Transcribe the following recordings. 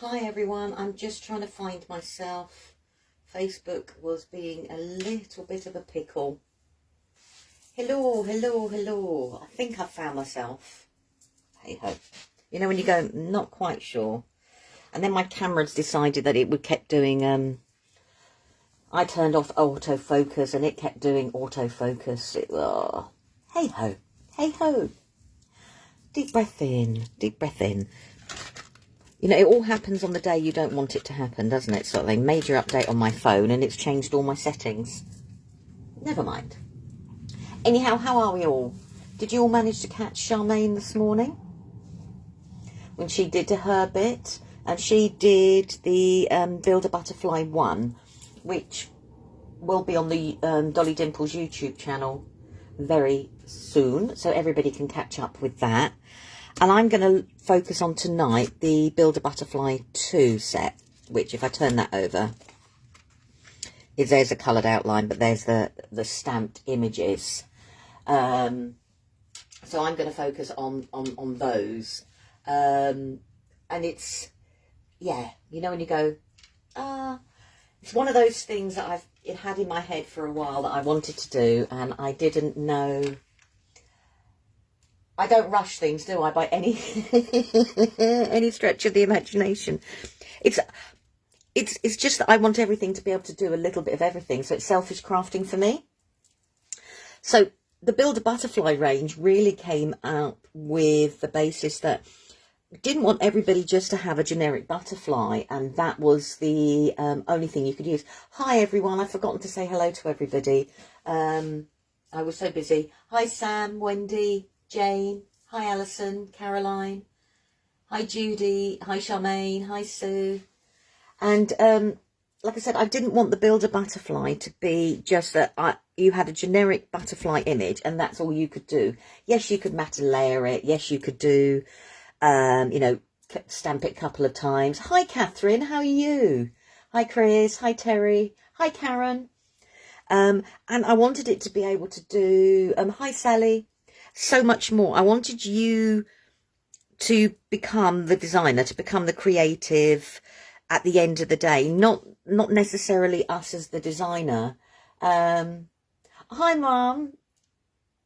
Hi everyone, I'm just trying to find myself. Facebook was being a little bit of a pickle. Hello. I think I found myself. Hey ho. You know when you go, not quite sure. And then my camera's decided that it would kept doing, I turned off autofocus and it kept doing autofocus. Hey ho. Deep breath in. You know, it all happens on the day you don't want it to happen, doesn't it? Sort of a major update on my phone and it's changed all my settings. Never mind. Anyhow, how are we all? Did you all manage to catch Charmaine this morning? When she did her bit? And she did the Build a Butterfly 1, which will be on the Dolly Dimples YouTube channel very soon. So everybody can catch up with that. And I'm going to focus on tonight the Build a Butterfly 2 set, which if I turn that over, there's a coloured outline, but there's the stamped images. So I'm going to focus on those. And it's, yeah, you know when you go, it's one of those things that it had in my head for a while that I wanted to do, and I didn't know. I don't rush things, do I, by any any stretch of the imagination. It's just that I want everything to be able to do a little bit of everything. So it's selfish crafting for me. So the Build a Butterfly range really came out with the basis that I didn't want everybody just to have a generic butterfly, and that was the only thing you could use. Hi everyone, I've forgotten to say hello to everybody. I was so busy. Hi Sam, Wendy, Jane, hi Alison, Caroline, hi Judy, hi Charmaine, hi Sue. And like I said, I didn't want the Build a Butterfly to be just that you had a generic butterfly image and that's all you could do. Yes, you could matte and layer it. Yes, you could do, you know, stamp it a couple of times. Hi Catherine, how are you? Hi Chris, hi Terry, hi Karen. And I wanted it to be able to do, hi Sally. So much more. I wanted you to become the designer, to become the creative at the end of the day, not necessarily us as the designer. Hi Mum,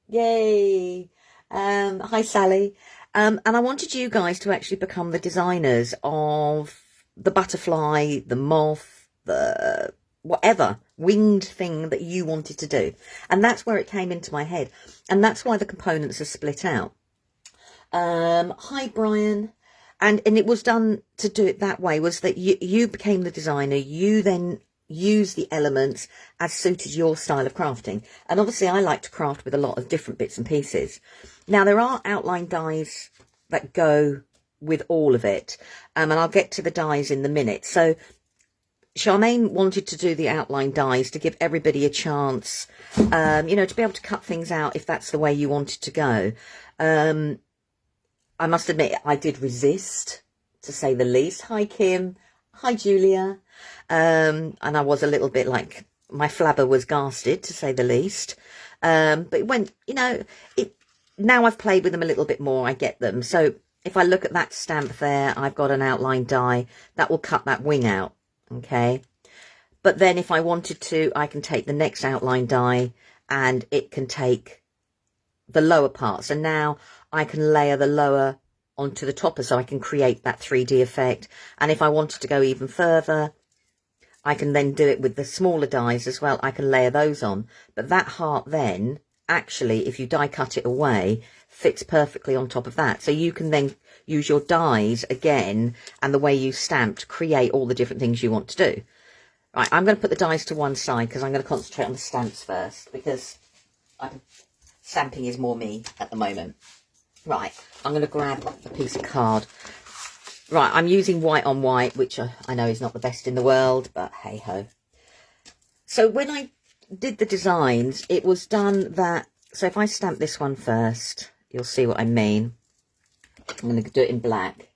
yay. Hi Sally. And I wanted you guys to actually become the designers of the butterfly, the moth, the whatever winged thing that you wanted to do. And that's where it came into my head. And that's why the components are split out. Hi, Brian. And it was done to do it that way, was that you became the designer. You then use the elements as suited your style of crafting. And obviously I like to craft with a lot of different bits and pieces. Now there are outline dies that go with all of it. And I'll get to the dies in the minute. So Charmaine wanted to do the outline dies to give everybody a chance, you know, to be able to cut things out if that's the way you wanted to go. I must admit, I did resist, to say the least. Hi, Kim. Hi, Julia. And I was a little bit like, my flabber was garsted, to say the least. But it went, you know, now I've played with them a little bit more, I get them. So if I look at that stamp there, I've got an outline die that will cut that wing out. Okay, but then if I wanted to, I can take the next outline die and it can take the lower parts, and now I can layer the lower onto the topper so I can create that 3D effect. And if I wanted to go even further, I can then do it with the smaller dies as well. I can layer those on, but that heart then actually, if you die cut it away, fits perfectly on top of that. So you can then use your dies again and the way you stamped to create all the different things you want to do. Right, I'm going to put the dies to one side because I'm going to concentrate on the stamps first, because stamping is more me at the moment. Right, I'm going to grab a piece of card. Right, I'm using white on white, which I know is not the best in the world, but hey ho. So when I did the designs, it was done that, so if I stamp this one first, you'll see what I mean. I'm going to do it in black.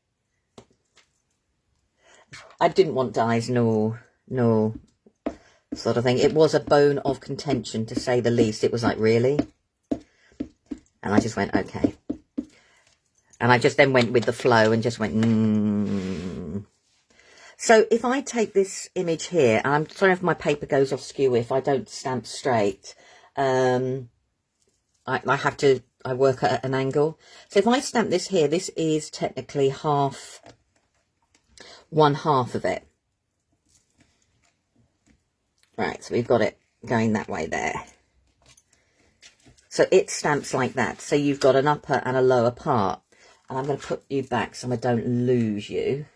I didn't want dies, no sort of thing. It was a bone of contention, to say the least. It was like, really? And I just went, okay. And I just then went with the flow and just went, So if I take this image here, and I'm sorry if my paper goes off skew if I don't stamp straight. I work at an angle. So if I stamp this here, this is technically one half of it. Right, so we've got it going that way there. So it stamps like that. So you've got an upper and a lower part. And I'm going to put you back so I don't lose you.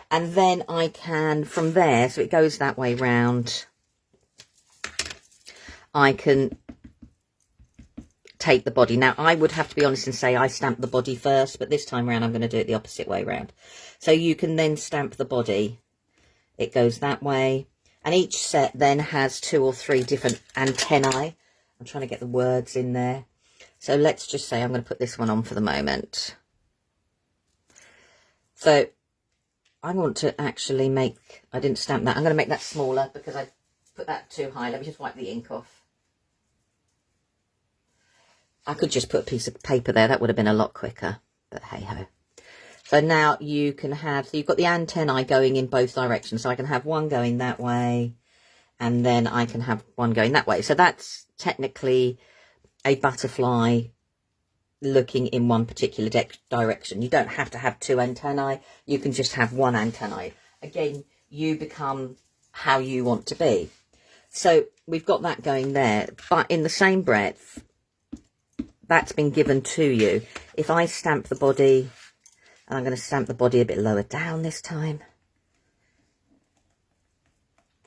And then I can, from there, so it goes that way round, I can take the body. Now, I would have to be honest and say I stamped the body first, but this time around I'm going to do it the opposite way round. So you can then stamp the body. It goes that way. And each set then has 2 or 3 different antennae. I'm trying to get the words in there. So let's just say I'm going to put this one on for the moment. So I want to actually make, I didn't stamp that. I'm going to make that smaller because I put that too high. Let me just wipe the ink off. I could just put a piece of paper there. That would have been a lot quicker, but hey ho. So now you can have, so you've got the antennae going in both directions. So I can have one going that way and then I can have one going that way. So that's technically a butterfly looking in one particular direction. You don't have to have 2 antennae. You can just have 1 antennae. Again, you become how you want to be. So we've got that going there, but in the same breath, that's been given to you. If I stamp the body, and I'm going to stamp the body a bit lower down this time.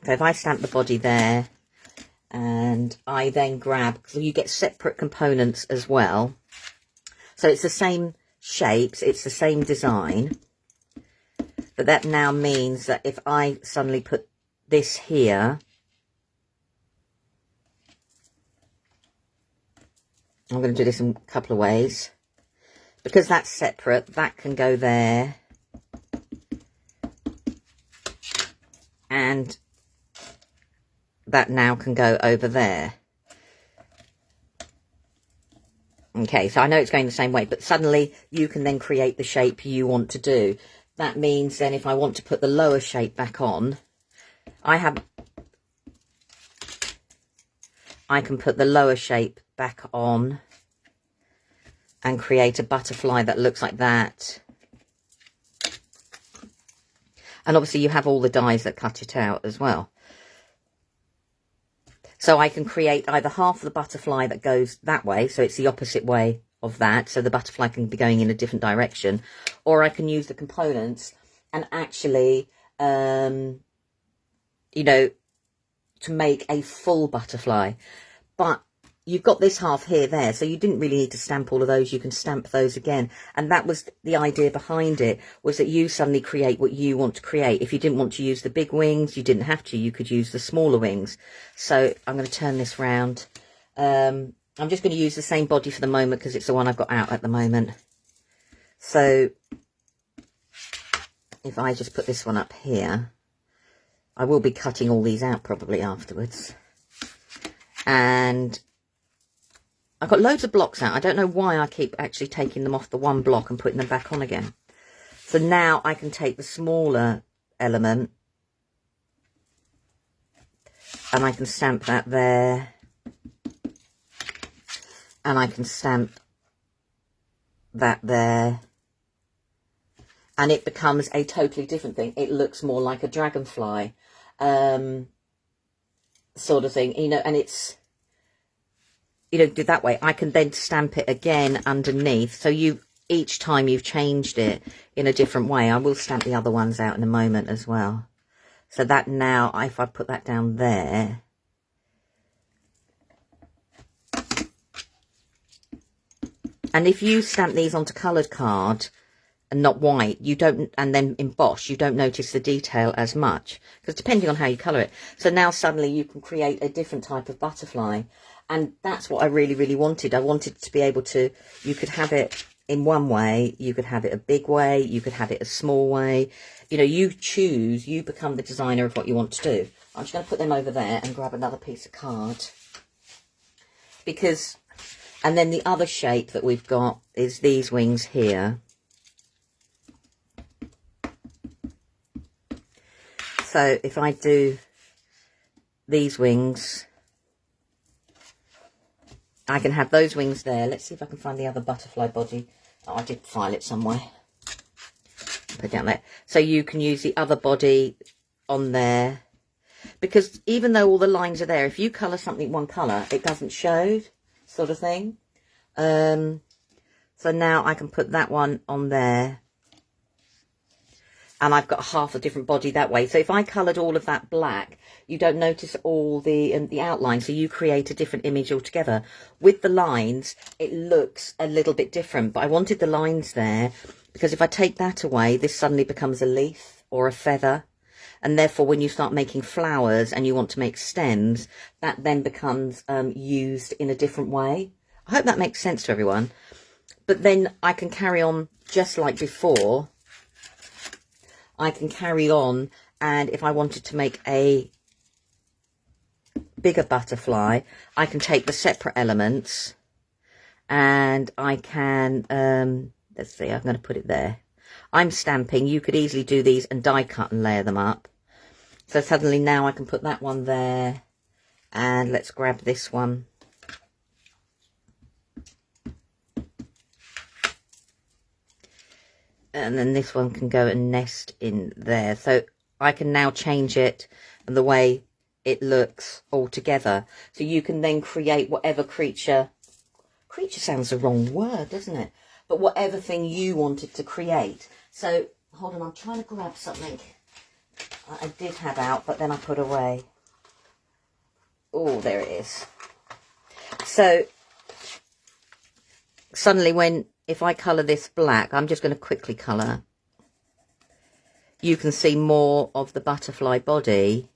So if I stamp the body there, and I then grab, so you get separate components as well. So it's the same shapes, it's the same design. But that now means that if I suddenly put this here, I'm going to do this in a couple of ways. Because that's separate, that can go there. And that now can go over there. Okay, so I know it's going the same way, but suddenly you can then create the shape you want to do. That means then if I want to put the lower shape back on, I can put the lower shape back on and create a butterfly that looks like that. And obviously you have all the dies that cut it out as well. So I can create either half of the butterfly that goes that way, so it's the opposite way of that, so the butterfly can be going in a different direction, or I can use the components and actually, you know, to make a full butterfly. But you've got this half here, there, so you didn't really need to stamp all of those. You can stamp those again. And that was the idea behind it, was that you suddenly create what you want to create. If you didn't want to use the big wings, you didn't have to. You could use the smaller wings. So I'm going to turn this round. I'm just going to use the same body for the moment because it's the one I've got out at the moment. So if I just put this one up here, I will be cutting all these out probably afterwards. And I've got loads of blocks out. I don't know why I keep actually taking them off the one block and putting them back on again. So now I can take the smaller element and I can stamp that there. And I can stamp that there. And it becomes a totally different thing. It looks more like a dragonfly sort of thing, you know, and it's, you know, do that way. I can then stamp it again underneath. So each time you've changed it in a different way. I will stamp the other ones out in a moment as well. So that now, if I put that down there, and if you stamp these onto coloured card and not white, you don't, and then emboss, you don't notice the detail as much, because depending on how you colour it. So now suddenly you can create a different type of butterfly. And that's what I really, really wanted. I wanted to be able to, you could have it in one way, you could have it a big way, you could have it a small way. You know, you choose, you become the designer of what you want to do. I'm just going to put them over there and grab another piece of card. Because, and then the other shape that we've got is these wings here. So if I do these wings, I can have those wings there. Let's see if I can find the other butterfly body. Oh, I did file it somewhere. Put it down there. So you can use the other body on there. Because even though all the lines are there, if you colour something one colour, it doesn't show, sort of thing. So now I can put that one on there. And I've got half a different body that way. So if I coloured all of that black, you don't notice all the outline. So you create a different image altogether. With the lines, it looks a little bit different. But I wanted the lines there because if I take that away, this suddenly becomes a leaf or a feather. And therefore, when you start making flowers and you want to make stems, that then becomes used in a different way. I hope that makes sense to everyone. But then I can carry on just like before. I can carry on, and if I wanted to make a bigger butterfly, I can take the separate elements and I can, let's see, I'm going to put it there. I'm stamping. You could easily do these and die cut and layer them up. So suddenly now I can put that one there, and let's grab this one. And then this one can go and nest in there. So I can now change it and the way it looks all together. So you can then create whatever creature sounds the wrong word, doesn't it? But whatever thing you wanted to create. So, hold on, I'm trying to grab something I did have out, but then I put away. Oh, there it is. So, suddenly if I colour this black, I'm just going to quickly colour. You can see more of the butterfly body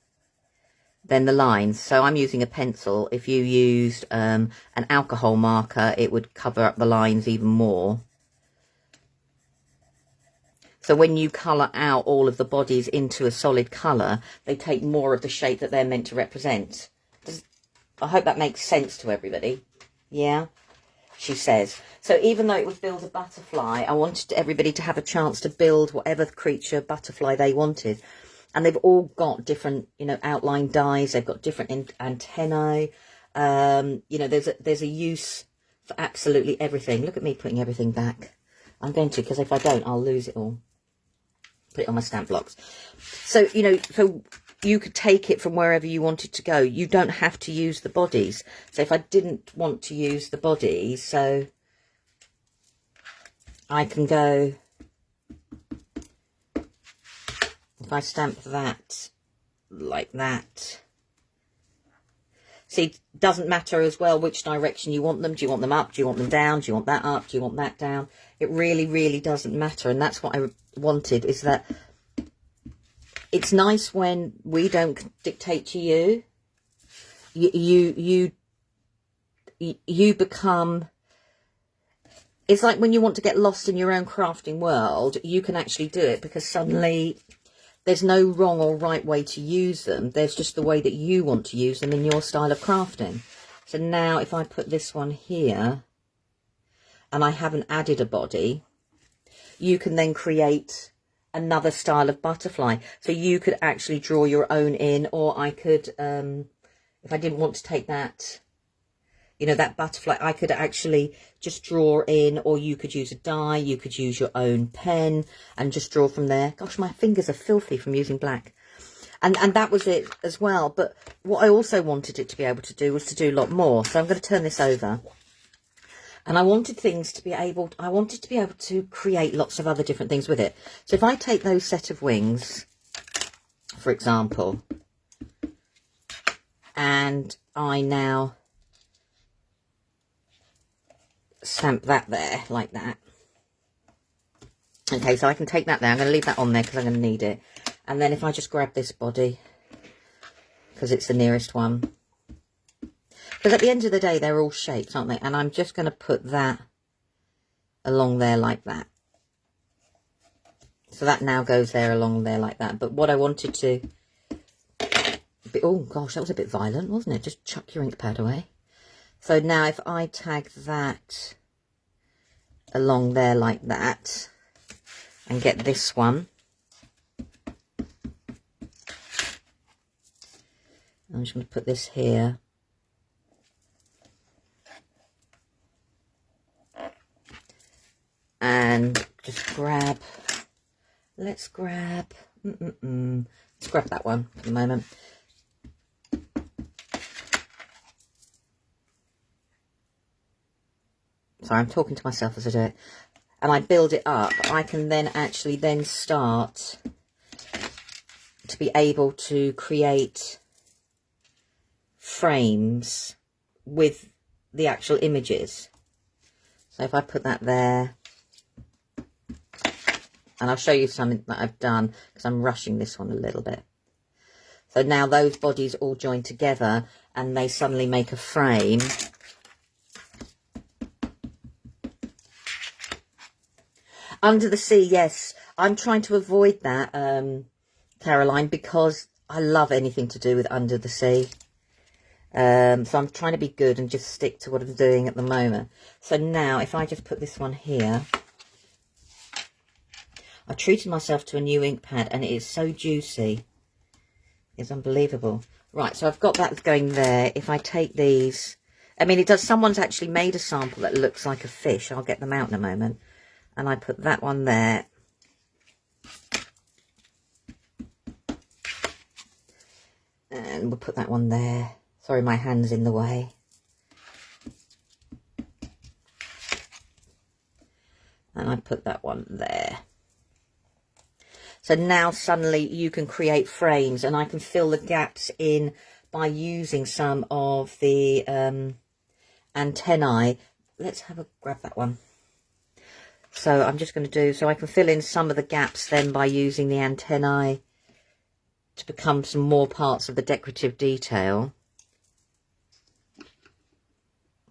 than the lines. So I'm using a pencil. If you used an alcohol marker, it would cover up the lines even more. So when you colour out all of the bodies into a solid colour, they take more of the shape that they're meant to represent. I hope that makes sense to everybody. Yeah? She says. So even though it would build a butterfly, I wanted everybody to have a chance to build whatever creature butterfly they wanted. And they've all got different, outline dies. They've got different antennae. There's a use for absolutely everything. Look at me putting everything back. I'm going to, because if I don't, I'll lose it all. Put it on my stamp blocks. So, so you could take it from wherever you wanted to go. You don't have to use the bodies. So if I didn't want to use the bodies, so I can go, if I stamp that like that. See, it doesn't matter as well which direction you want them. Do you want them up? Do you want them down? Do you want that up? Do you want that down? It really, really doesn't matter. And that's what I wanted, is that it's nice when we don't dictate to you. You become... It's like when you want to get lost in your own crafting world, you can actually do it, because suddenly there's no wrong or right way to use them. There's just the way that you want to use them in your style of crafting. So now if I put this one here and I haven't added a body, you can then create another style of butterfly. So you could actually draw your own in, or I could, if I didn't want to take that, that butterfly, I could actually just draw in, or you could use a die, you could use your own pen and just draw from there. Gosh, my fingers are filthy from using black. And that was it as well. But what I also wanted it to be able to do was to do a lot more. So I'm going to turn this over. And I wanted things to be able, I wanted to be able to create lots of other different things with it. So if I take those set of wings, for example, and I now stamp that there like that. Okay, so I can take that there. I'm going to leave that on there because I'm going to need it. And then if I just grab this body, because it's the nearest one. Because at the end of the day, they're all shapes, aren't they? And I'm just going to put that along there like that. So that now goes there along there like that. But what I wanted to... Oh, gosh, that was a bit violent, wasn't it? Just chuck your ink pad away. So now if I tag that along there like that and get this one, I'm just going to put this here. And just grab, let's grab that one for the moment. Sorry, I'm talking to myself as I do it. And I build it up. I can then actually then start to be able to create frames with the actual images. So if I put that there, and I'll show you something that I've done because I'm rushing this one a little bit. So now those bodies all join together and they suddenly make a frame. Under the sea, yes. I'm trying to avoid that, Caroline, because I love anything to do with under the sea. So I'm trying to be good and just stick to what I'm doing at the moment. So now, if I just put this one here, I treated myself to a new ink pad and it is so juicy. It's unbelievable. Right, so I've got that going there. If I take these, I mean, it does. Someone's actually made a sample that looks like a fish. I'll get them out in a moment. And I put that one there. And we'll put that one there. Sorry, my hand's in the way. And I put that one there. So now suddenly you can create frames and I can fill the gaps in by using some of the antennae. Let's grab that one. So I'm just going to do, so I can fill in some of the gaps then by using the antennae to become some more parts of the decorative detail.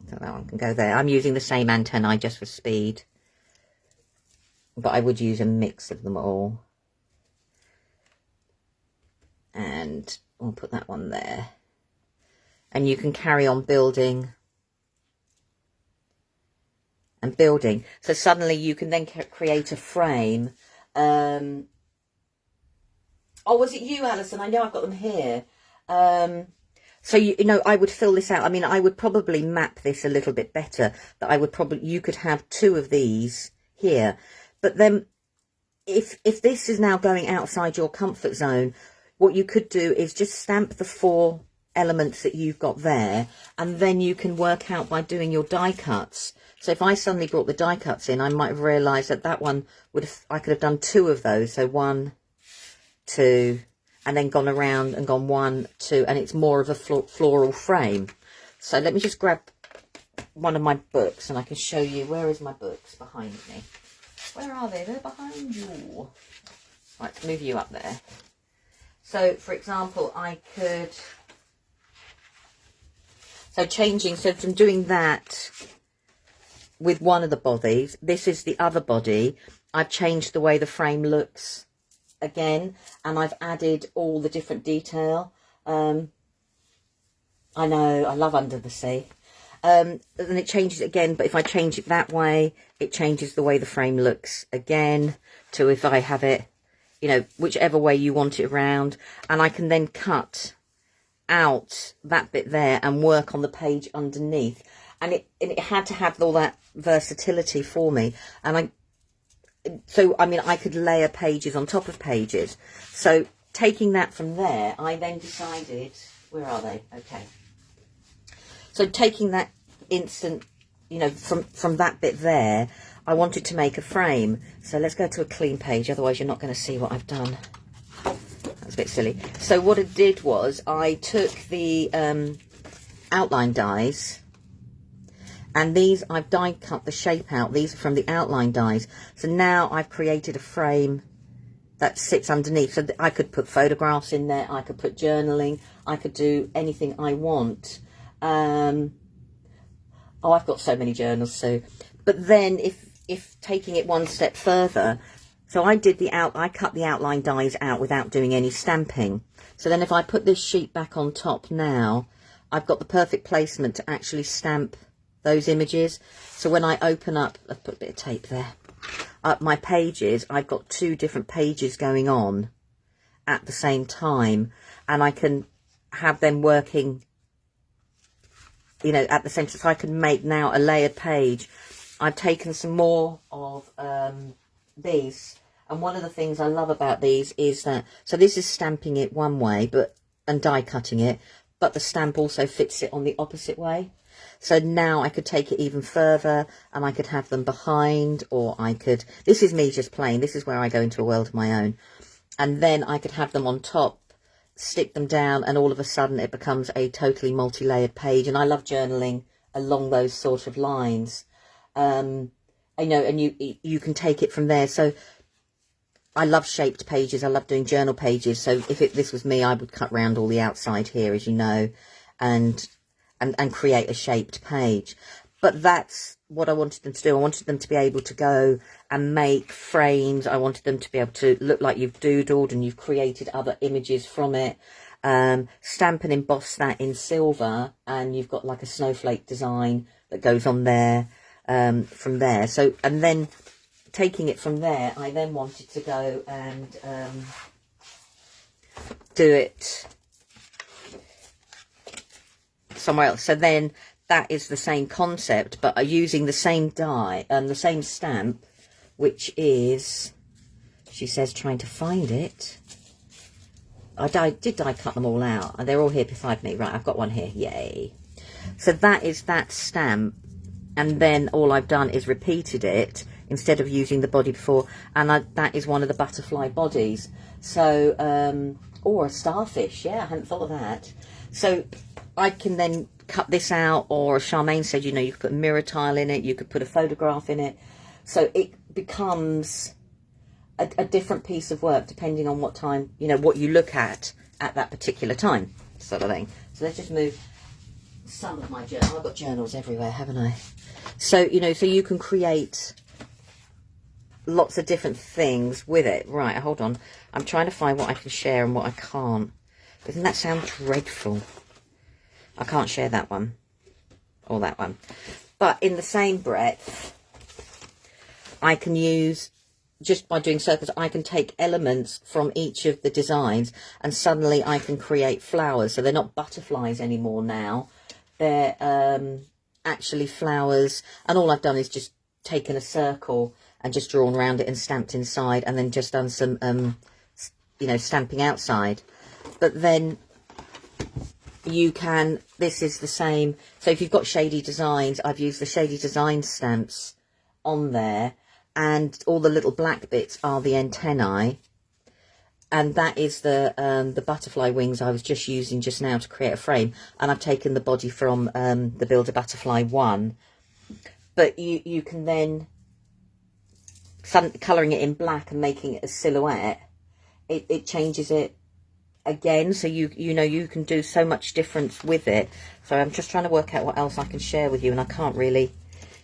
So that one can go there. I'm using the same antennae just for speed, but I would use a mix of them all. And we'll put that one there. And you can carry on building and building. So suddenly you can then create a frame. Oh, was it you, Alison? I know I've got them here. So, you know, I would fill this out. I mean, I would probably map this a little bit better. That I would probably, you could have 2 of these here. But then if this is now going outside your comfort zone, what you could do is just stamp the 4 elements that you've got there. And then you can work out by doing your die cuts. So if I suddenly brought the die cuts in, I might have realised that that one I could have done 2 of those. So 1, 2, and then gone around and gone 1, 2, and it's more of a floral frame. So let me just grab one of my books and I can show you. Where is my books? Behind me. Where are they? They're behind you. Right, let's move you up there. So, for example, I could... So from doing that with one of the bodies, this is the other body. I've changed the way the frame looks again, and I've added all the different detail. I know, I love Under the Sea. And it changes again, but if I change it that way, it changes the way the frame looks again, to if I have it, you know, whichever way you want it around. And I can then cut out that bit there and work on the page underneath. And it had to have all that versatility for me. And I mean, I could layer pages on top of pages. So taking that from there, I then decided, where are they? Okay. So taking that instant, you know, from that bit there, I wanted to make a frame. So let's go to a clean page, otherwise you're not going to see what I've done. That's a bit silly. So what I did was I took the outline dies, and these I've die cut the shape out. These are from the outline dies. So now I've created a frame that sits underneath. So I could put photographs in there. I could put journaling. I could do anything I want. Oh, I've got so many journals too. But then if taking it one step further, so I cut the outline dies out without doing any stamping. So then if I put this sheet back on top now, I've got the perfect placement to actually stamp those images. So when I open up, I've put a bit of tape there, my pages, I've got 2 different pages going on at the same time, and I can have them working, you know, at the same time. So I can make now a layered page. I've taken some more of these, and one of the things I love about these is that, so this is stamping it one way, but and die cutting it, but the stamp also fits it on the opposite way. So now I could take it even further, and I could have them behind, or I could, this is me just playing, this is where I go into a world of my own, and then I could have them on top, stick them down, and all of a sudden it becomes a totally multi-layered page. And I love journaling along those sort of lines. I know, and you can take it from there. So I love shaped pages. I love doing journal pages. So if this was me, I would cut round all the outside here, as you know, and create a shaped page. But that's what I wanted them to do. I wanted them to be able to go and make frames. I wanted them to be able to look like you've doodled and you've created other images from it. Stamp and emboss that in silver, and you've got like a snowflake design that goes on there from there. So, and then taking it from there, I then wanted to go and do it somewhere else. So then that is the same concept, but using the same die and the same stamp, which is, she says, trying to find it. Did I cut them all out? And they're all here beside me. Right, I've got one here. Yay. So that is that stamp. And then all I've done is repeated it instead of using the body before. And that is one of the butterfly bodies. So, or a starfish. Yeah, I hadn't thought of that. So I can then cut this out, or Charmaine said, you know, you could put a mirror tile in it, you could put a photograph in it. So it becomes a different piece of work depending on what time, you know, what you look at that particular time, sort of thing. So let's just move some of my journals. I've got journals everywhere, haven't I? So, you know, so you can create lots of different things with it. Right, hold on. I'm trying to find what I can share and what I can't. Doesn't that sound dreadful? I can't share that one or that one. But in the same breath, I can use, just by doing circles, I can take elements from each of the designs and suddenly I can create flowers. So they're not butterflies anymore now. They're actually flowers. And all I've done is just taken a circle and just drawn around it and stamped inside, and then just done some, you know, stamping outside. But then you can, this is the same. So if you've got shady designs, I've used the shady design stamps on there, and all the little black bits are the antennae, and that is the butterfly wings I was just using just now to create a frame. And I've taken the body from the Builder Butterfly 1. But you can then, colouring it in black and making it a silhouette, it changes it again. So you know, you can do so much difference with it. So I'm just trying to work out what else I can share with you, and I can't really,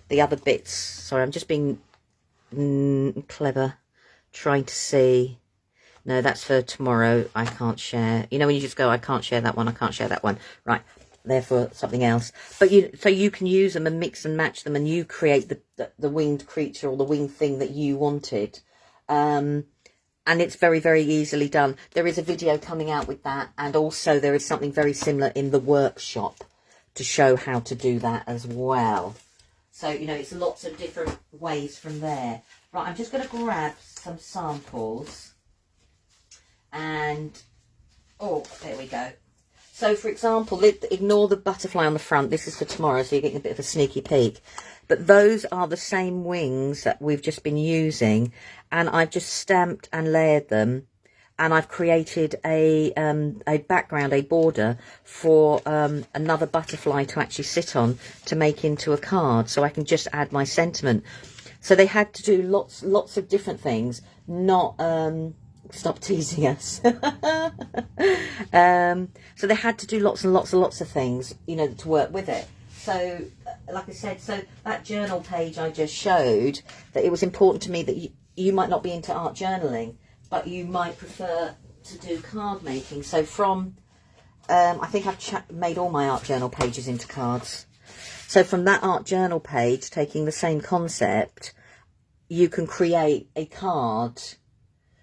the other bits. Sorry, I'm just being clever, trying to see. No, that's for tomorrow. I can't share. You know, when you just go, I can't share that one, I can't share that one. Right, therefore something else. But so you can use them and mix and match them, and you create the winged creature or the winged thing that you wanted. And it's very, very easily done. There is a video coming out with that, and also there is something very similar in the workshop to show how to do that as well. So, you know, it's lots of different ways from there. Right, I'm just going to grab some samples. And, oh, there we go. So, for example, ignore the butterfly on the front. This is for tomorrow, so you're getting a bit of a sneaky peek. But those are the same wings that we've just been using. And I've just stamped and layered them. And I've created a background, a border for another butterfly to actually sit on to make into a card. So I can just add my sentiment. So they had to do lots of different things, not... stop teasing us. So they had to do lots and lots of things, you know, to work with it. So, like I said, so that journal page I just showed, that it was important to me that you might not be into art journaling, but you might prefer to do card making. So from, I think I've made all my art journal pages into cards. So from that art journal page, taking the same concept, you can create a card.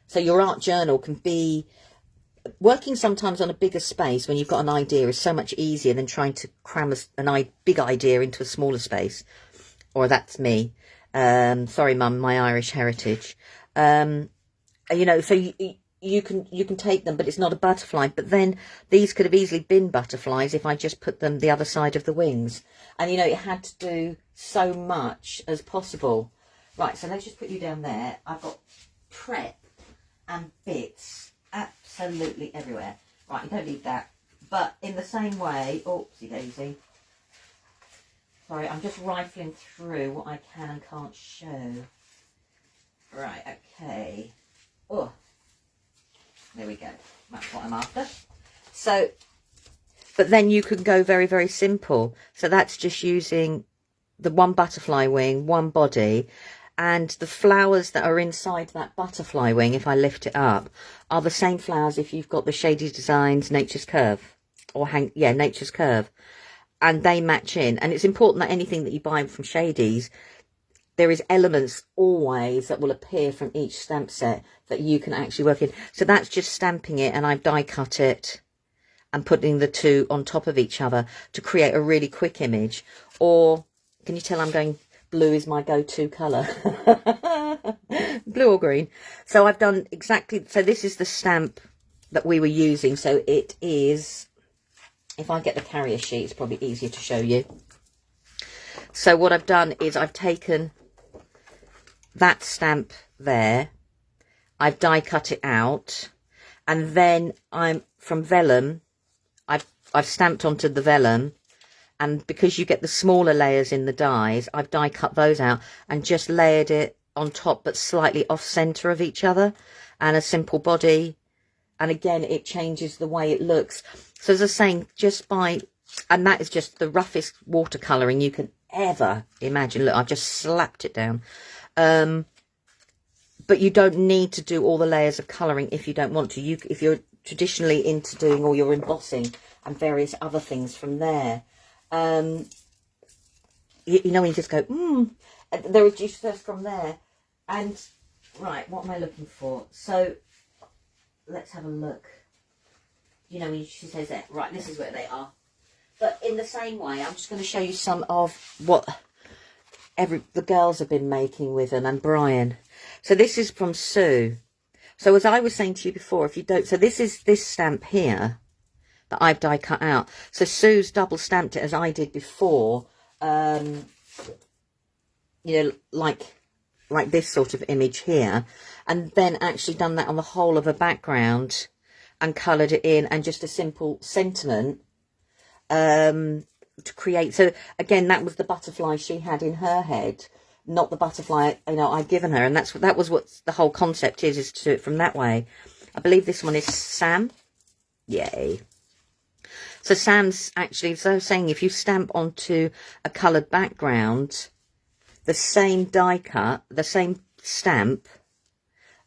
So your art journal can be working sometimes on a bigger space when you've got an idea is so much easier than trying to cram big idea into a smaller space. Or that's me. Sorry, Mum, my Irish heritage. You know, so you can take them, but it's not a butterfly. But then these could have easily been butterflies if I just put them the other side of the wings. And, you know, it had to do so much as possible. Right, so let's just put you down there. I've got prep and bits absolutely everywhere. Right, you don't need that. But in the same way, oopsie daisy. Sorry, I'm just rifling through what I can and can't show. Right, okay. Oh, there we go. That's what I'm after. So, but then you can go very, very simple. So that's just using the one butterfly wing, one body, and the flowers that are inside that butterfly wing, if I lift it up, are the same flowers if you've got the Shady Designs Nature's Curve, or Nature's Curve, and they match in. And it's important that anything that you buy from Shady's, there is elements always that will appear from each stamp set that you can actually work in. So that's just stamping it, and I've die cut it and putting the two on top of each other to create a really quick image. Or, can you tell I'm going, blue is my go-to colour. Blue or green. So I've done exactly, so this is the stamp that we were using. So it is, if I get the carrier sheet, it's probably easier to show you. So what I've done is I've taken that stamp there, I've die cut it out, and then I'm from vellum, I've stamped onto the vellum, and because you get the smaller layers in the dies, I've die cut those out and just layered it on top, but slightly off center of each other, and a simple body. And again, it changes the way it looks. So as I was saying, just by, and that is just the roughest watercolouring you can ever imagine. Look, I've just slapped it down. But you don't need to do all the layers of colouring if you don't want to. If you're traditionally into doing all your embossing and various other things from there, you know, when you just go, there is juice first from there. And, right, what am I looking for? So, let's have a look. You know, when she says that, right, this is where they are. But in the same way, I'm just going to show you some of what the girls have been making with them, and Brian. So this is from Sue. So as I was saying to you before, if you don't, so this is this stamp here that I've die cut out. So Sue's double stamped it as I did before, you know, like this sort of image here, and then actually done that on the whole of a background and coloured it in, and just a simple sentiment to create. So again, that was the butterfly she had in her head, not the butterfly, you know, I'd given her. And that was what the whole concept is to do it from that way. I believe this one is Sam. Yay. So Sam's actually, so I was saying, if you stamp onto a coloured background, the same die cut, the same stamp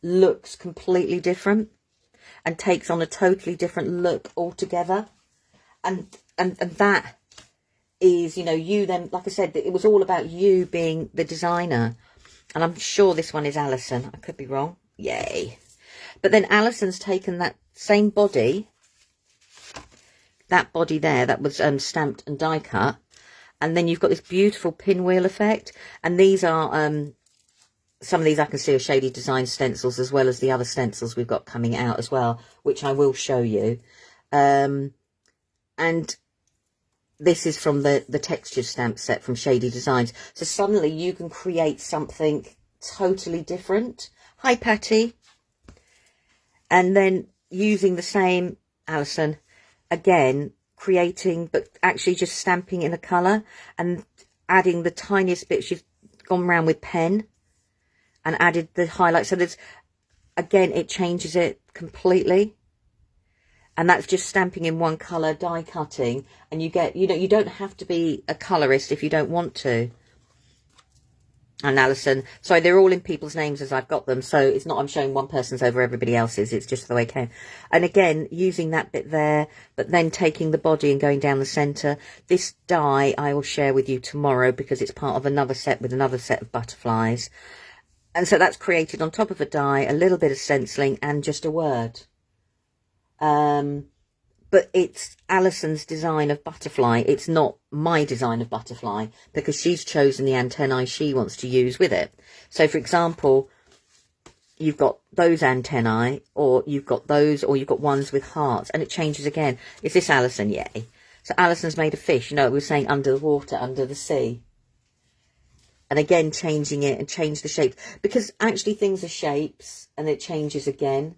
looks completely different and takes on a totally different look altogether. And that is, you know, you then, like I said, it was all about you being the designer. And I'm sure this one is Alison. I could be wrong. Yay. But then Alison's taken that same body, that body there, that was stamped and die cut. And then you've got this beautiful pinwheel effect. And these are, some of these I can see are Shady Design stencils, as well as the other stencils we've got coming out as well, which I will show you. And this is from the texture stamp set from Shady Designs. So suddenly you can create something totally different. Hi, Patty. And then using the same, Alison, again, creating, but actually just stamping in a colour and adding the tiniest bits. You've gone around with pen and added the highlights. So there's, again, it changes it completely. And that's just stamping in one colour, die cutting, and you get, you know, you don't have to be a colourist if you don't want to. And Alison, sorry, they're all in people's names as I've got them, so it's not I'm showing one person's over everybody else's, it's just the way it came. And again, using that bit there, but then taking the body and going down the centre. This die I will share with you tomorrow because it's part of another set with another set of butterflies. And so that's created on top of a die, a little bit of stenciling and just a word. But it's Alison's design of butterfly. It's not my design of butterfly, because she's chosen the antennae she wants to use with it. So, for example, you've got those antennae, or you've got those, or you've got ones with hearts, and it changes again. Is this Alison? Yay. So Alison's made a fish. You know, we were saying under the water, under the sea. And again, changing it and change the shape. Because actually things are shapes, and it changes again.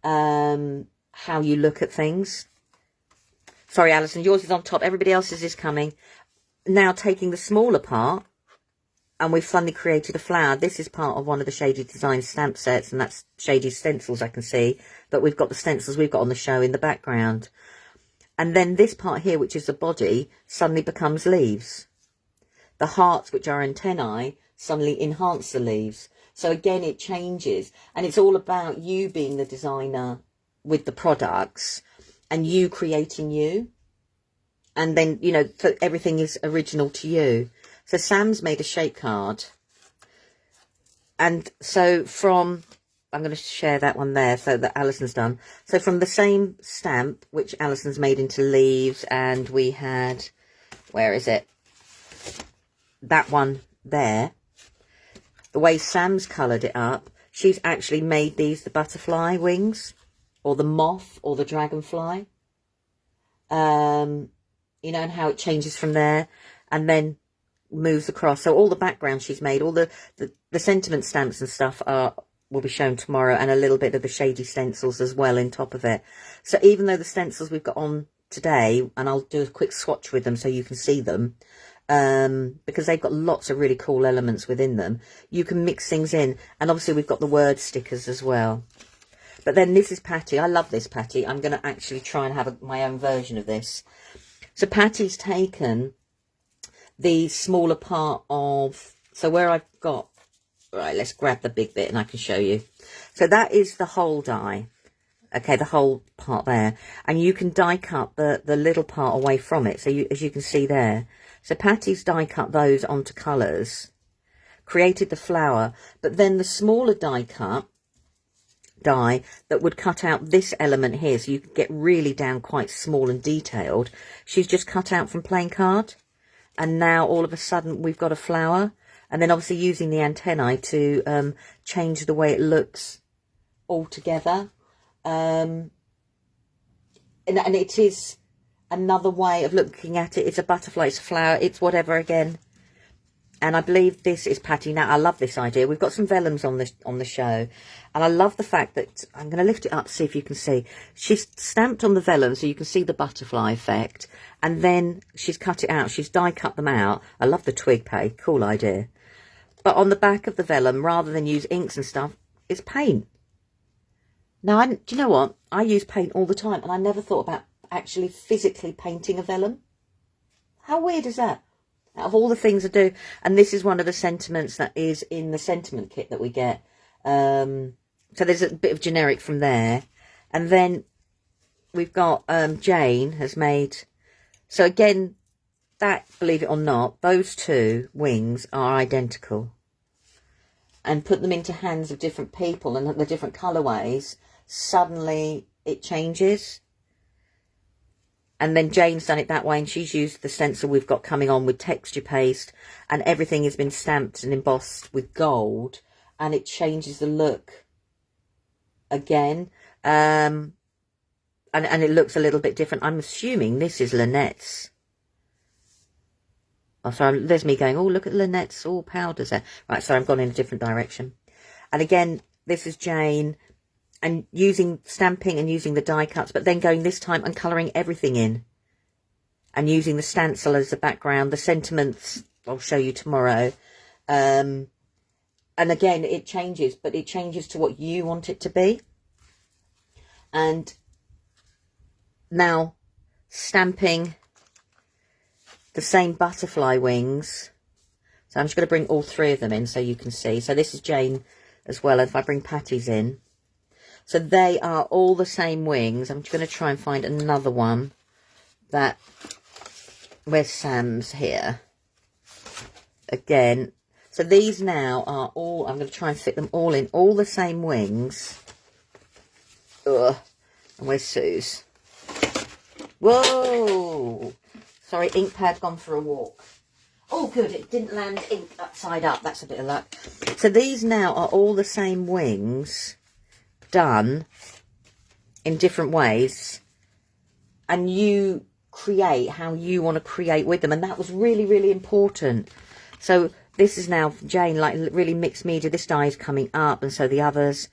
How you look at things. Sorry, Alison, yours is on top. Everybody else's is coming. Now taking the smaller part, and we've suddenly created a flower. This is part of one of the Shady Design stamp sets, and that's Shady stencils, I can see. But we've got the stencils we've got on the show in the background. And then this part here, which is the body, suddenly becomes leaves. The hearts, which are antennae, suddenly enhance the leaves. So again, it changes. And it's all about you being the designer with the products, and you creating you. And then, you know, everything is original to you. So Sam's made a shape card. And so from, I'm going to share that one there so that Alison's done. So from the same stamp, which Alison's made into leaves, and we had, where is it? That one there. The way Sam's coloured it up, she's actually made these the butterfly wings, or the moth, or the dragonfly. You know, and how it changes from there, and then moves across. So all the background she's made, all the sentiment stamps and stuff will be shown tomorrow, and a little bit of the Shady stencils as well in top of it. So even though the stencils we've got on today, and I'll do a quick swatch with them so you can see them, because they've got lots of really cool elements within them, you can mix things in. And obviously we've got the word stickers as well. But then this is Patty. I love this Patty. I'm going to actually try and have my own version of this. So Patty's taken the smaller part of, so where I've got, right, let's grab the big bit and I can show you. So that is the whole die. Okay, the whole part there. And you can die cut the little part away from it. So as you can see there. So Patty's die cut those onto colours, created the flower, but then the smaller die cut, die that would cut out this element here, so you could get really down quite small and detailed, she's just cut out from plain card. And now all of a sudden we've got a flower, and then obviously using the antennae to change the way it looks altogether. And it is another way of looking at it. It's a butterfly, it's a flower, it's whatever again. And I believe this is Patty. Now, I love this idea. We've got some vellums on the show. And I love the fact that, I'm going to lift it up to see if you can see. She's stamped on the vellum so you can see the butterfly effect. And then she's cut it out. She's die cut them out. I love the twig, Patty. Cool idea. But on the back of the vellum, rather than use inks and stuff, it's paint. Now, do you know what? I use paint all the time. And I never thought about actually physically painting a vellum. How weird is that? Out of all the things I do, and this is one of the sentiments that is in the sentiment kit that we get. So there's a bit of generic from there. And then we've got Jane has made, so again, that, believe it or not, those two wings are identical. And put them into hands of different people and the different colourways, suddenly it changes. And then Jane's done it that way, and she's used the stencil we've got coming on with texture paste, and everything has been stamped and embossed with gold, and it changes the look again. And it looks a little bit different. I'm assuming this is Lynette's. Oh, sorry, there's me going, oh, look at Lynette's, all powders there. Right, sorry, I've gone in a different direction. And again, this is Jane. And using stamping and using the die cuts, but then going this time and colouring everything in. And using the stencil as the background, the sentiments I'll show you tomorrow. And again, it changes, but it changes to what you want it to be. And now stamping the same butterfly wings. So I'm just going to bring all three of them in so you can see. So this is Jane as well. If I bring Patty's in. So they are all the same wings. I'm just going to try and find another one that, where's Sam's here? Again. So these now are all, I'm going to try and fit them all in, all the same wings. Ugh. And where's Sue's? Whoa! Sorry, ink pad gone for a walk. Oh, good, it didn't land ink upside up. That's a bit of luck. So these now are all the same wings done in different ways. And you create how you want to create with them. And that was really, really important. So this is now, Jane, like really mixed media. This die is coming up, and so the others.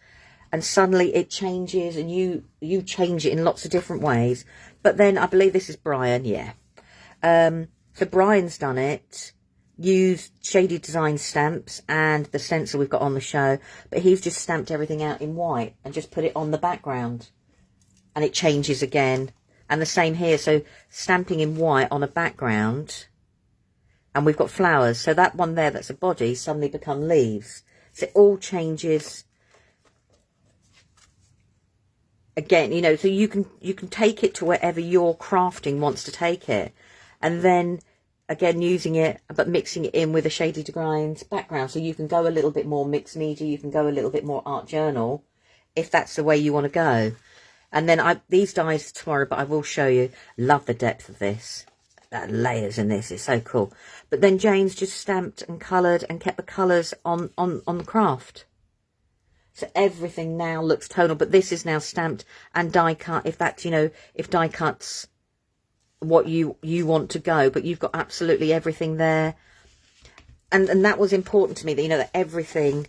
And suddenly it changes, and you change it in lots of different ways. But then I believe this is Brian, yeah. So Brian's done it, used Shady Design stamps and the stencil we've got on the show, but he's just stamped everything out in white and just put it on the background. And it changes again. And the same here, so stamping in white on a background, and we've got flowers. So that one there, that's a body, suddenly become leaves. So it all changes. Again, you know, so you can take it to wherever your crafting wants to take it. And then, again, using it, but mixing it in with a Shady Designs background. So you can go a little bit more mixed media, you can go a little bit more art journal, if that's the way you want to go. And then these dies tomorrow, but I will show you. Love the depth of this. Layers in this, it's so cool. But then Jane's just stamped and coloured and kept the colours on the craft. So everything now looks tonal, but this is now stamped and die cut, if that's, you know, if die cuts what you want to go, but you've got absolutely everything there. And that was important to me, that, you know, that everything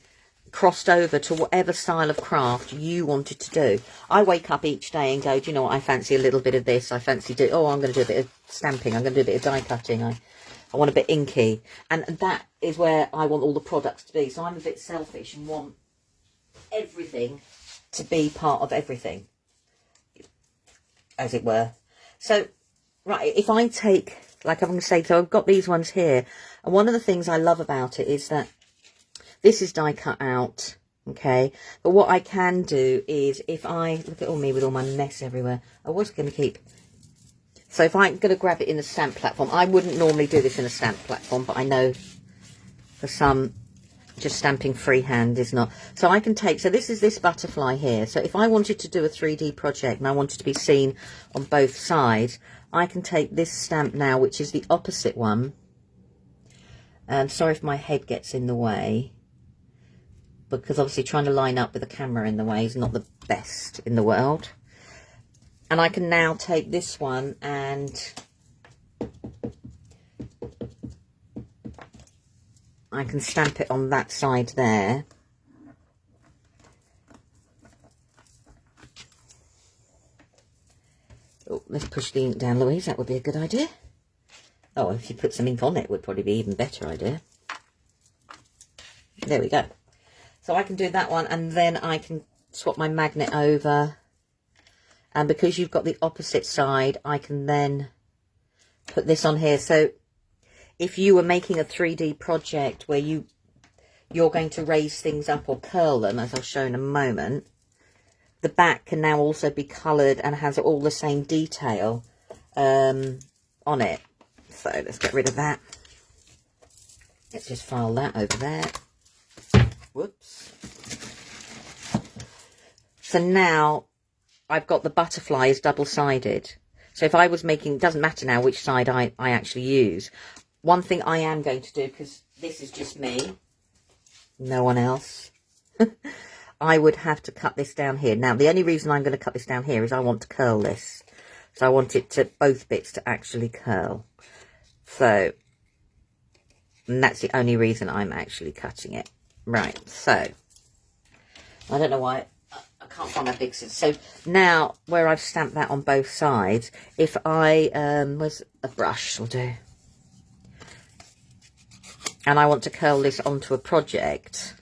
crossed over to whatever style of craft you wanted to do. I wake up each day and go, do you know what, I fancy a little bit of this, I fancy I'm going to do a bit of stamping, I'm going to do a bit of die cutting, I want a bit inky. And that is where I want all the products to be. So I'm a bit selfish and want everything to be part of everything, as it were. So, right, if I take, like I'm going to say, so I've got these ones here, and one of the things I love about it is that this is die cut out, okay, but what I can do is, if I, look at all me with all my mess everywhere, I was going to keep, so if I'm going to grab it in a stamp platform, I wouldn't normally do this in a stamp platform, but I know for some, just stamping freehand is not. So I can take, so this is this butterfly here. So if I wanted to do a 3D project and I wanted to be seen on both sides, I can take this stamp now, which is the opposite one. Sorry if my head gets in the way, because obviously trying to line up with the camera in the way is not the best in the world. And I can now take this one and I can stamp it on that side there. Oh, let's push the ink down, Louise. That would be a good idea. Oh, if you put some ink on it, would probably be even better idea. There we go. So I can do that one, and then I can swap my magnet over. And because you've got the opposite side, I can then put this on here. So if you were making a 3D project where you're going to raise things up or curl them, as I'll show in a moment, the back can now also be coloured and has all the same detail on it. So let's get rid of that. Let's just file that over there. Whoops. So now I've got the butterflies double-sided. So if I was making, it doesn't matter now which side I actually use. One thing I am going to do, because this is just me, no one else, I would have to cut this down here. Now, the only reason I'm going to cut this down here is I want to curl this. So I want it to, both bits to actually curl. So, and that's the only reason I'm actually cutting it. Right, so, I don't know why I can't find my big scissors. So now, where I've stamped that on both sides, if I, where's a brush will do. And I want to curl this onto a project.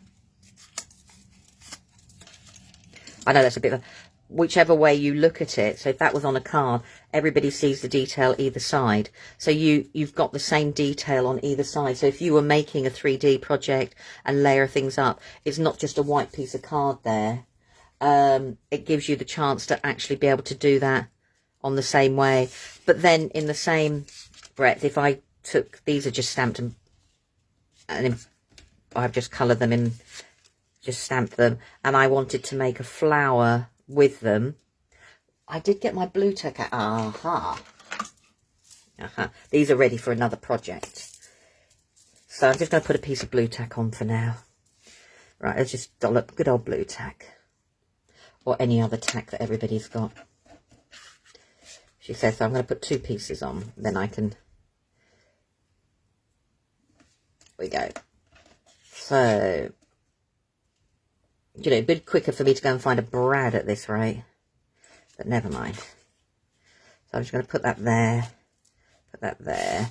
I know that's a bit of a, whichever way you look at it. So if that was on a card, everybody sees the detail either side. So you've got the same detail on either side. So if you were making a 3D project and layer things up, it's not just a white piece of card there. It gives you the chance to actually be able to do that on the same way. But then in the same breadth, if I took, these are just stamped and I've just coloured them in, just stamped them, and I wanted to make a flower with them, I did get my blue tack out. Aha. Aha. These are ready for another project. So I'm just going to put a piece of blue tack on for now. Right, let's just dollop good old blue tack. Or any other tack that everybody's got. She says, so I'm going to put 2 pieces on. Then I can... There we go. So... You know, a bit quicker for me to go and find a brad at this rate. But never mind. So I'm just going to put that there. Put that there.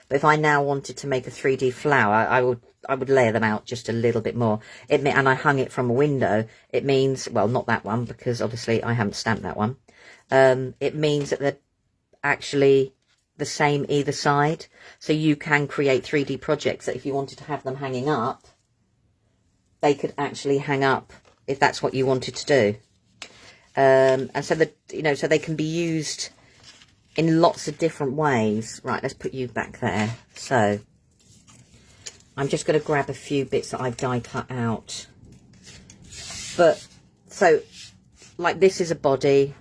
But if I now wanted to make a 3D flower, I would layer them out just a little bit more. And I hung it from a window. It means, well, not that one, because obviously I haven't stamped that one. It means that they're actually the same either side. So you can create 3D projects that if you wanted to have them hanging up, they could actually hang up if that's what you wanted to do. And so that, you know, so they can be used in lots of different ways. Right, let's put you back there. So I'm just going to grab a few bits that I've die cut out. But so like this is a body,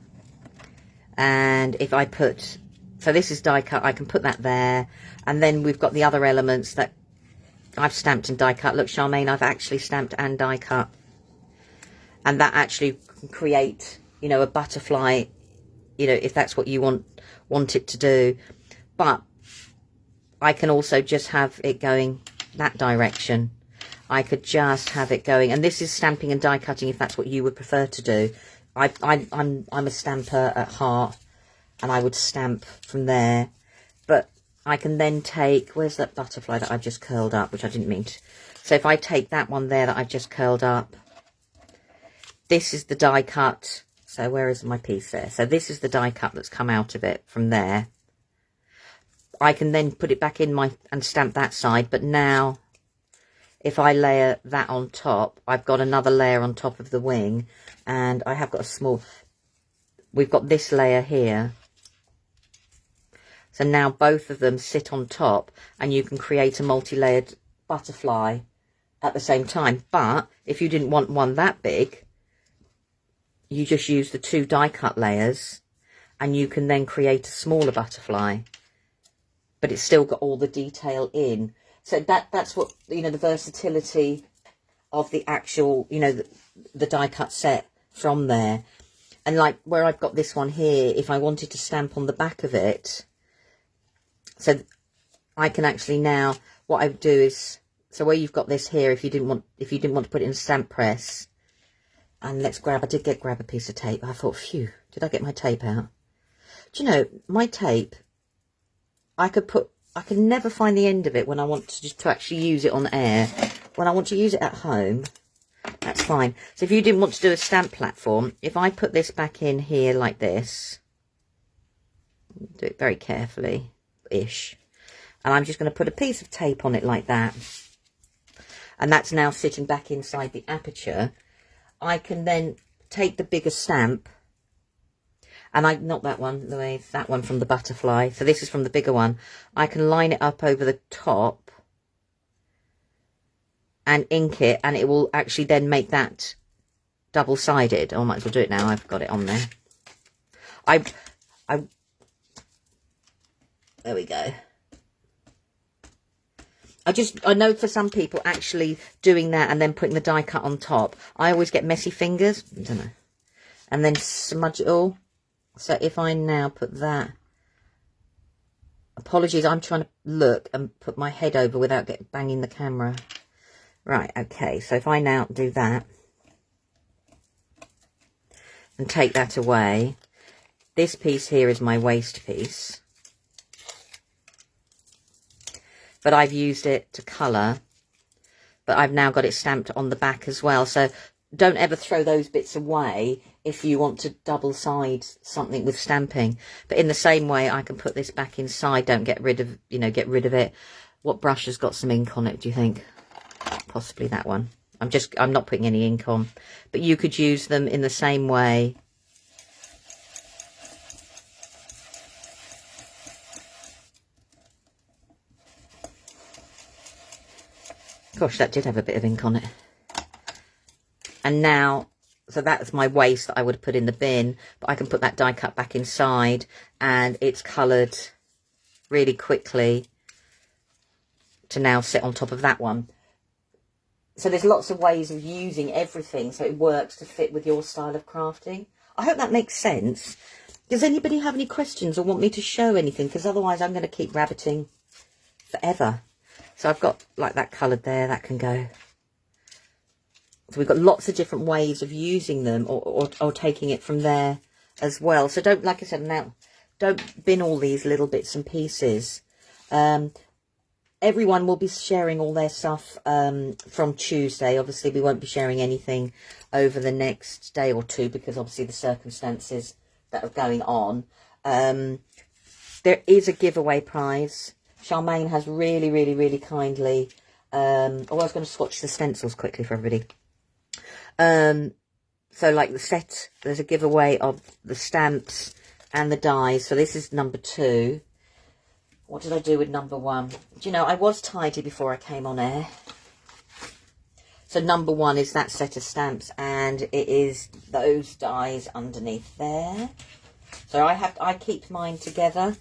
and if I put, so this is die cut, I can put that there, and then we've got the other elements that I've stamped and die cut. Look, Charmaine, I've actually stamped and die cut, and that actually can create, you know, a butterfly, you know, if that's what you want it to do. But I can also just have it going that direction. I could just have it going, and this is stamping and die cutting if that's what you would prefer to do. I'm a stamper at heart, and I would stamp from there. But I can then take, where's that butterfly that I've just curled up, which I didn't mean to. So if I take that one there that I've just curled up, this is the die cut. So where is my piece there? So this is the die cut that's come out of it from there. I can then put it back in and stamp that side. But now, if I layer that on top, I've got another layer on top of the wing. And I have got a small, we've got this layer here. So now both of them sit on top, and you can create a multi-layered butterfly at the same time. But if you didn't want one that big, you just use the 2 die cut layers, and you can then create a smaller butterfly. But it's still got all the detail in. So that's what, you know, the versatility of the actual, you know, the die cut set from there. And like where I've got this one here, if I wanted to stamp on the back of it, so I can actually now, what I would do is, so where you've got this here, if you didn't want to put it in a stamp press, and let's grab, I did grab a piece of tape. I thought, phew, did I get my tape out? Do you know, my tape, I could never find the end of it when I want to actually use it on air. When I want to use it at home, that's fine. So if you didn't want to do a stamp platform, if I put this back in here like this, do it very carefully-ish, and I'm just going to put a piece of tape on it like that, and that's now sitting back inside the aperture. I can then take the bigger stamp, and not that one, Louise, that one from the butterfly. So this is from the bigger one. I can line it up over the top and ink it, and it will actually then make that double-sided. Oh, I might as well do it now. I've got it on there. There we go. I know for some people actually doing that and then putting the die cut on top, I always get messy fingers. I don't know. And then smudge it all. So if I now put that, apologies, I'm trying to look and put my head over without banging the camera. Right, okay, so if I now do that and take that away, this piece here is my waist piece. But I've used it to colour, but I've now got it stamped on the back as well. So don't ever throw those bits away if you want to double side something with stamping. But in the same way, I can put this back inside. Don't get rid of, get rid of it. What brush has got some ink on it, do you think? Possibly that one. I'm not putting any ink on, but you could use them in the same way. Gosh, that did have a bit of ink on it. And now So that's my waste that I would put in the bin, but I can put that die cut back inside, and it's coloured really quickly to now sit on top of that one. So there's lots of ways of using everything so it works to fit with your style of crafting. I hope that makes sense. Does anybody have any questions or want me to show anything? Because otherwise I'm going to keep rabbiting forever. So I've got like that coloured there, that can go. So we've got lots of different ways of using them or taking it from there as well. So don't, like I said, now don't bin all these little bits and pieces. Everyone will be sharing all their stuff from Tuesday. Obviously, we won't be sharing anything over the next day or two because obviously the circumstances that are going on. There is a giveaway prize. Charmaine has really, really, really kindly... I was going to swatch the stencils quickly for everybody. So like the set, there's a giveaway of the stamps and the dies. So this is number 2. What did I do with number 1? Do you know, I was tidy before I came on air. So number 1 is that set of stamps, and it is those dies underneath there. So I keep mine together.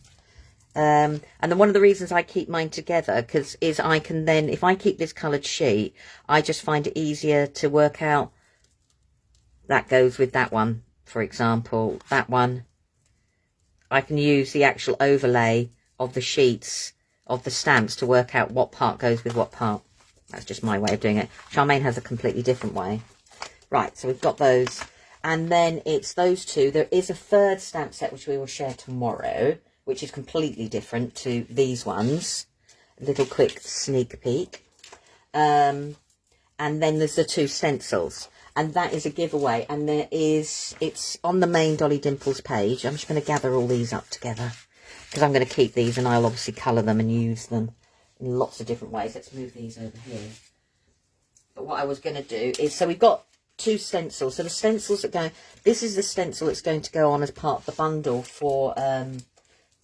And then one of the reasons I keep mine together is I can then, if I keep this coloured sheet, I just find it easier to work out. That goes with that one, for example. That one, I can use the actual overlay of the sheets of the stamps to work out what part goes with what part. That's just my way of doing it. Charmaine has a completely different way. Right, so we've got those. And then it's those 2. There is a 3rd stamp set which we will share tomorrow, which is completely different to these ones. A little quick sneak peek. And then there's the 2 stencils. And that is a giveaway. And it's on the main Dolly Dimples page. I'm just going to gather all these up together, because I'm going to keep these and I'll obviously colour them and use them in lots of different ways. Let's move these over here. But what I was going to do is, so we've got 2 stencils. So the stencils that go, this is the stencil that's going to go on as part of the bundle for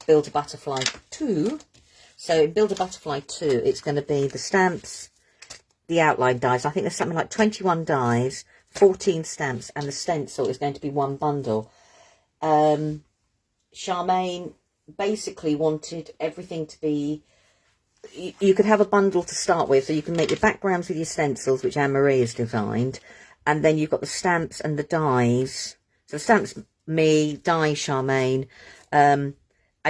Build a Butterfly 2. So in Build a Butterfly 2, it's going to be the stamps, the outline dies. I think there's something like 21 dies, 14 stamps, and the stencil is going to be one bundle. Charmaine basically wanted everything to be, you could have a bundle to start with, so you can make your backgrounds with your stencils, which Anne-Marie has designed, and then you've got the stamps and the dies. So the stamps, me, die, Charmaine, and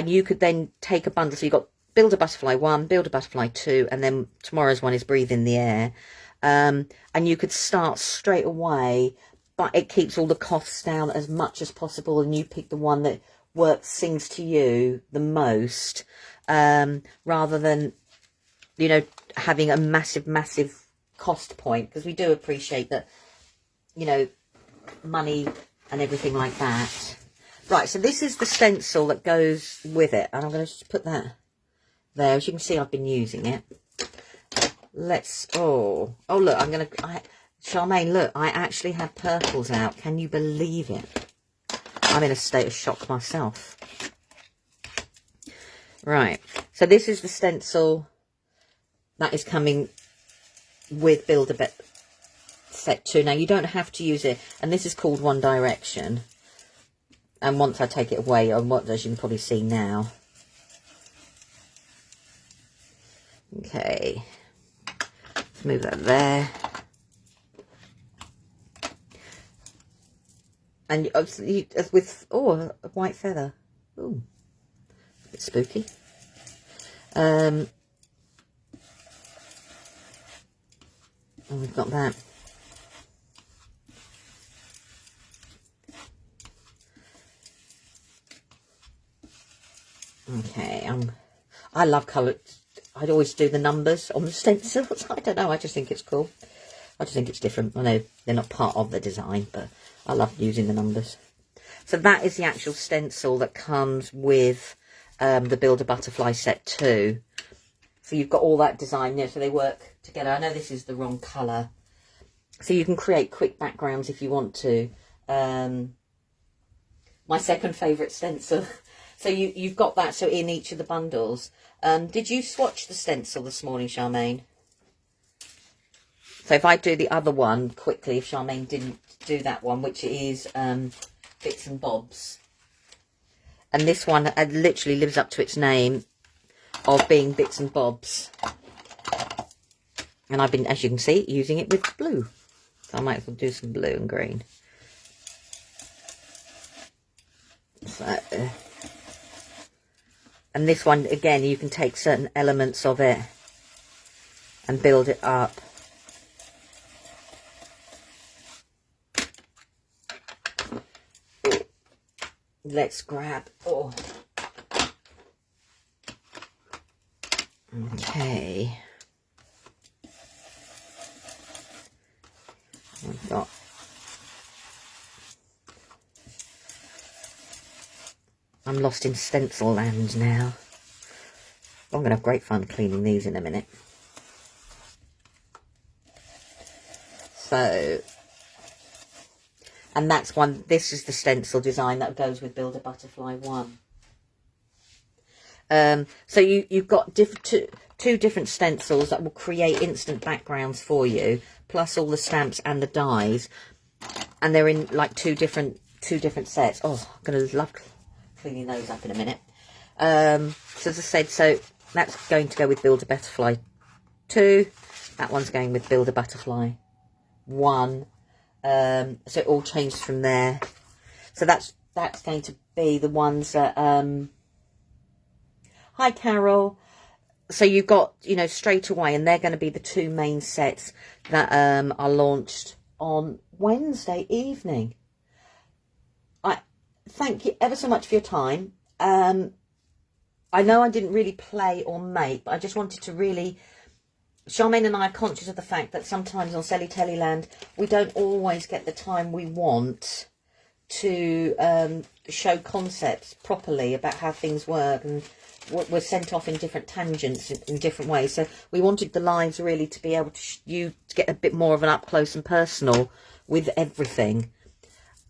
you could then take a bundle. So you've got Build a Butterfly 1, Build a Butterfly 2, and then tomorrow's one is Breathe in the Air. And you could start straight away, but it keeps all the costs down as much as possible, and you pick the one that sings to you the most, rather than, you know, having a massive cost point, because we do appreciate that, you know, money and everything like that. Right, so this is the stencil that goes with it, and I'm going to just put that there. As you can see, I've been using it. Let's, oh look, Charmaine, look, I actually have purples out. Can you believe it? I'm in a state of shock myself. Right, so this is the stencil that is coming with Build a Bit Set 2. Now, you don't have to use it, and this is called One Direction. And once I take it away, as you can probably see now. Okay, let's move that there. And with, oh, a white feather. Ooh, a bit spooky. And we've got that. Okay, I love colour. I'd always do the numbers on the stencils. I don't know, I just think it's cool. I just think it's different. I know they're not part of the design, but I love using the numbers. So that is the actual stencil that comes with the Build a Butterfly Set 2. So you've got all that design there, so they work together. I know this is the wrong colour. So you can create quick backgrounds if you want to. My second favourite stencil. So you've got that, so in each of the bundles. Did you swatch the stencil this morning, Charmaine? So if I do the other one quickly, if Charmaine didn't do that one, which is Bits and Bobs. And this one literally lives up to its name of being Bits and Bobs. And I've been, as you can see, using it with blue. So I might as well do some blue and green. So, and this one, again, you can take certain elements of it and build it up. Let's grab, okay. I've got I'm lost in stencil land now. I'm going to have great fun cleaning these in a minute. So, and that's one, this is the stencil design that goes with Build a Butterfly 1. So you've got two different stencils that will create instant backgrounds for you, plus all the stamps and the dies, and they're in like two different sets. Oh, I'm going to love cleaning those up in a minute. So as I said, so that's going to go with Build a Butterfly 2. That one's going with Build a Butterfly 1. So it all changes from there. So that's going to be the ones that hi Carol. So you've got, you know, straight away, and they're going to be the two main sets that are launched on Wednesday evening. I thank you ever so much for your time. I know I didn't really play or make, but I just wanted to really, Charmaine and I are conscious of the fact that sometimes on Selly Tellyland we don't always get the time we want to show concepts properly about how things work, and we're sent off in different tangents in different ways. So we wanted the lives really to be able to you to get a bit more of an up close and personal with everything.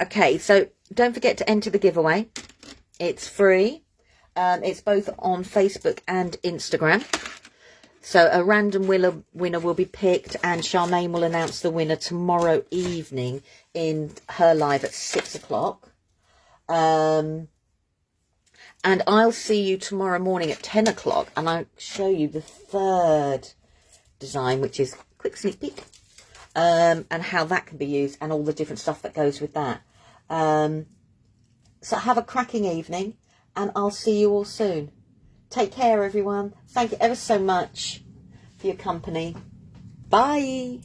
Okay, so don't forget to enter the giveaway. It's free. It's both on Facebook and Instagram. So a random winner will be picked, and Charmaine will announce the winner tomorrow evening in her live at 6 o'clock. And I'll see you tomorrow morning at 10 o'clock, and I'll show you the third design, which is quick sneak peek, and how that can be used and all the different stuff that goes with that. So have a cracking evening, and I'll see you all soon. Take care, everyone. Thank you ever so much for your company. Bye.